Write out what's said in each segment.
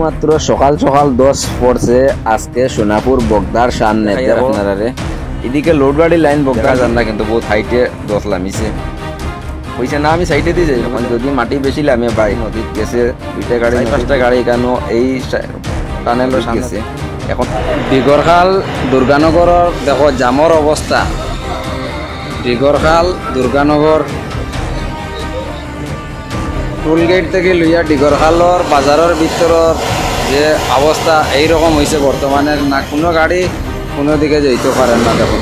মাত্র সকাল সকাল 10 পড়ছে আজকে সোনাপুর বগদার সামনে আপনারা এদিকে লোড গাড়ি লাইন বগদা যান না কিন্তু বহুত হাইটে 10 লামিছে কইছে না আমি সাইডে দিয়ে যাই যদি মাটি বেশি লামে বাই নদীত গেছে দুইটা গাড়ি পাঁচটা গাড়ি কেন এই টানেলের সামনে এখন দিগরখাল দুর্গানগরের দেখো জামর অবস্থা দিগরখাল দুর্গানগর টুলগেট থেকে লইয়া ডিগরখালর বাজারের ভিতরের যে অবস্থা এইরকম হয়েছে বর্তমানে না কোনো গাড়ি কোনো দিকে যেতে পারেন না। দেখুন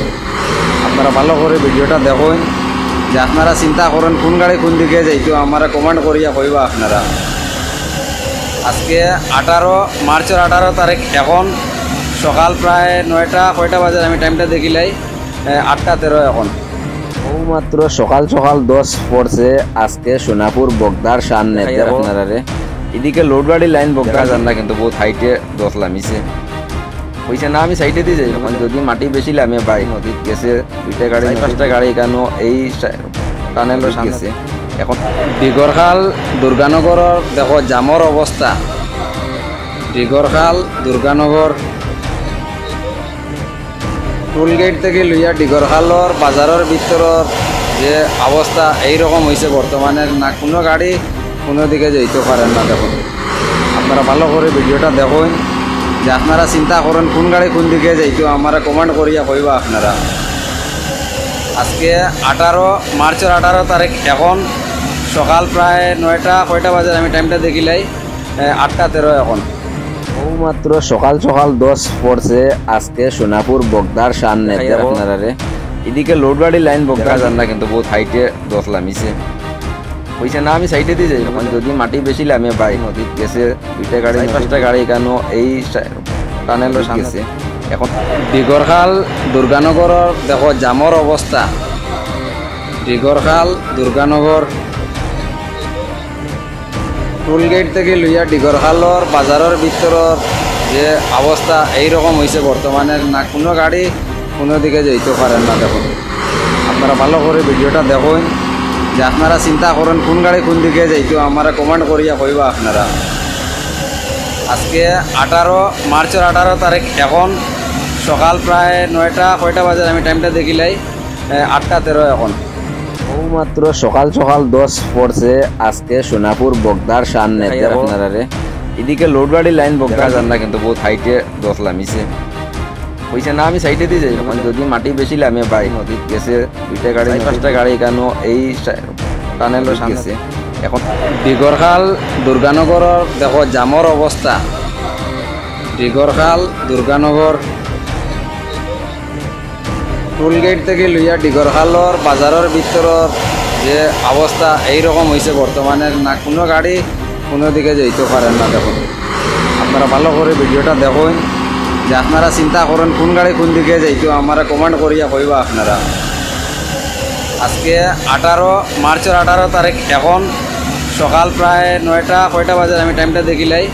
আপনারা ভালো করে ভিডিওটা দেখুন যে আপনারা চিন্তা করেন কোন গাড়ি কোন দিকে যাইতো আমার কমেন্ট করিয়া কইবা আপনারা। আজকে 18 মার্চের 18 তারিখ এখন সকাল প্রায় 9টা কয়টা বাজে আমি টাইমটা দেখিলাই 8টা 13 এখন মাত্র সকাল সকাল 10 পড়ছে আজকে সোনাপুর বগদার সামনে আপনারা এদিকে লোড গাড়ি লাইন বগদা যান না কিন্তু বহুত হাইটে 10 লামিছে কইছে না আমি সাইডে দিয়ে যাই যদি মাটি বেশি লামে বাই নদীত গেছে দুইটা গাড়ি পাঁচটা গাড়ি কেন এই টানেলের সামনে এখন দিগরখাল দুর্গানগরের দেখো জামর অবস্থা দিগরখাল দুর্গানগর টুলগেট থেকে লইয়া ডিগরখালর বাজারের ভিতরের যে অবস্থা এইরকম হয়েছে বর্তমানে না কোনো গাড়ি কোনো দিকে যেতে পারেন না। দেখুন আপনারা ভালো করে ভিডিওটা দেখুন যে আপনারা চিন্তা করেন কোন গাড়ি কোন দিকে যাইতো আমার কমেন্ট করিয়া কইবা আপনারা। আজকে 18 মার্চের 18 তারিখ এখন সকাল প্রায় 9টা কয়টা বাজে আমি টাইমটা দেখিলাই 8টা 13 এখন মাত্র সকাল সকাল 10 পড়ছে আজকে সোনাপুর বগদার সামনে আপনারা এদিকে লোড গাড়ি লাইন বগদা যান না কিন্তু বহুত হাইটে 10 লামিছে কইছে না আমি সাইডে দিয়ে যাই যদি মাটি বেশি লামে বাই নদীত গেছে দুইটা গাড়ি পাঁচটা গাড়ি কেন এই টানেলের সামনে এখন দিগরখাল দুর্গানগরের দেখো জামর অবস্থা দিগরখাল দুর্গানগর টুলগেট থেকে লইয়া ডিগরখালর বাজারের ভিতরের যে অবস্থা এইরকম হয়েছে বর্তমানে না কোনো গাড়ি কোনো দিকে যেতে পারেন না। দেখুন আপনারা ভালো করে ভিডিওটা দেখুন যে আপনারা চিন্তা করেন কোন গাড়ি কোন দিকে যাইতো আমার কমেন্ট করিয়া কইবা আপনারা। আজকে 18 মার্চের 18 তারিখ এখন সকাল প্রায় 9টা কয়টা বাজে আমি টাইমটা দেখিলাই 8টা 13 এখন মাত্র সকাল সকাল 10 পড়ছে আজকে সোনাপুর বগদার সামনে আপনারা এদিকে লোড গাড়ি লাইন বগদা যান না কিন্তু বহুত হাইটে 10 লামিছে কইছে না আমি সাইডে দিয়ে যাই যদি মাটি বেশি লামে বাই নদীত গেছে দুইটা গাড়ি পাঁচটা গাড়ি কেন এই টানেলের সামনে এখন দিগরখাল দুর্গানগরের দেখো জামর অবস্থা দিগরখাল দুর্গানগর টুলগেট থেকে লইয়া ডিগরখালর বাজারের ভিতরের যে অবস্থা এইরকম হয়েছে বর্তমানে না কোনো গাড়ি কোনো দিকে যেতে পারেন না। দেখুন আপনারা ভালো করে ভিডিওটা দেখুন যে আপনারা চিন্তা করেন কোন গাড়ি কোন দিকে যাইতো আমার কমেন্ট করিয়া কইবা আপনারা। আজকে 18 মার্চের 18 তারিখ এখন সকাল প্রায় 9টা কয়টা বাজে আমি টাইমটা দেখিলাই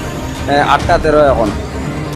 8টা 13 এখন